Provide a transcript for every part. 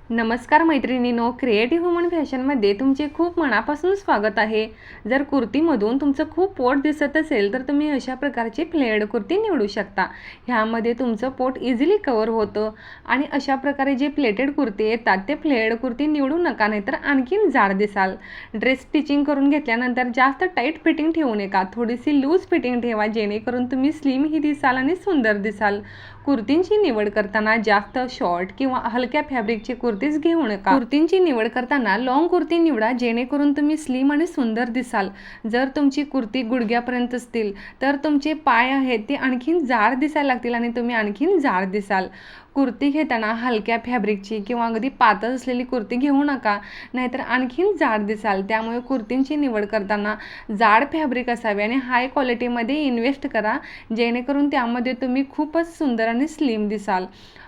नमस्कार मैत्रिणींनो, creative woman फॅशनमध्ये तुमचे खूप मनापासून स्वागत आहे. जर कुर्तीमधून तुमचं खूप पोट दिसत असेल तर तुम्ही अशा प्रकारची फ्लेअर्ड कुर्ती निवडू शकता. ह्यामध्ये तुमचं पोट इझिली कवर होतं आणि अशा प्रकारे जे प्लेटेड कुर्ती येतात ते फ्लेअर्ड कुर्ती निवडू नका, नाहीतर आणखीन जाड दिसाल. ड्रेस स्टिचिंग करून घेतल्यानंतर जास्त टाईट फिटिंग ठेवू नका, थोडीशी लूज फिटिंग ठेवा, जेणेकरून तुम्ही स्लिमही दिसाल आणि सुंदर दिसाल. कुर्तींची निवड करताना जास्त शॉर्ट किंवा हलक्या फॅब्रिकची कुर्तीज घेऊ नका. कुर्तींची निवड करताना लॉंग कुर्ती निवडा, जेणेकरून तुम्ही स्लिम आणि सुंदर दिसाल. जर तुमची कुर्ती गुडघ्यापर्यंत असतील तर तुमचे पाय आहेत ते आणखीन जाड दिसायला लागतील आणि तुम्ही आणखीन जाड दिसाल. कुर्ती घेताना हलक्या फॅब्रिकची किंवा अगदी पातळ असलेली कुर्ती घेऊ नका, नाहीतर आणखीन जाड दिसाल. त्यामुळे कुर्तींची निवड करताना जाड फॅब्रिक असावे आणि हाय क्वालिटीमध्ये इन्व्हेस्ट करा, जेणेकरून त्यामध्ये तुम्ही खूपच सुंदर आणि स्लिम दिसाल.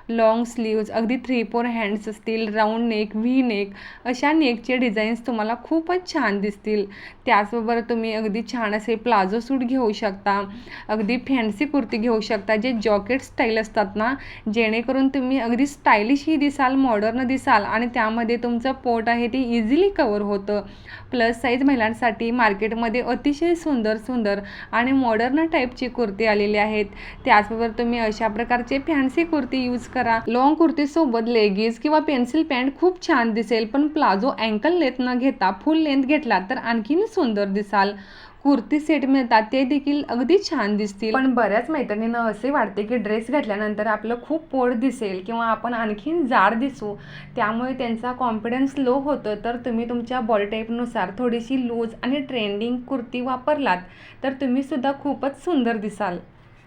लॉंग स्लीव्ज, अगदी 3-4 हँड्स असतील, राऊंड नेक, व्ही नेक अशा नेकचे डिझाईन्स तुम्हाला खूपच छान दिसतील. त्याचबरोबर तुम्ही अगदी छान असे प्लाझो सूट घेऊ शकता, अगदी फॅन्सी कुर्ती घेऊ शकता जे जॉकेट स्टाईल असतात ना, जेणेकरून तुम्ही अगदी स्टायलिशही दिसाल, मॉडर्न दिसाल आणि त्यामध्ये तुमचं पोट आहे ते इझिली कवर होतं. प्लस साईज महिलांसाठी मार्केटमध्ये अतिशय सुंदर सुंदर आणि मॉडर्न टाईपची कुर्ती आलेली आहेत. त्याचबरोबर तुम्ही अशा प्रकारचे फॅन्सी कुर्ती यूज करा. लॉंग कुर्तीसोबत लेगिन्स किंवा पेन्सिल पॅन्ट खूप छान दिसेल, पण प्लाझो अँकल लेंथ न घेता फुल लेंथ घेतला तर आणखीन सुंदर दिसाल. कुर्ती सेट मिळतात ते देखील अगदी छान दिसतील. पण बऱ्याच मैत्रिणींना असे वाटते की ड्रेस घातल्यानंतर आपलं खूप पोट दिसेल किंवा आपण आणखीन जाड दिसू, त्यामुळे त्यांचा कॉन्फिडन्स लो होतं. तर तुम्ही तुमच्या बॉडी टाईपनुसार थोडीशी लूज आणि ट्रेंडिंग कुर्ती वापरलात तर तुम्ही सुद्धा खूपच सुंदर दिसाल.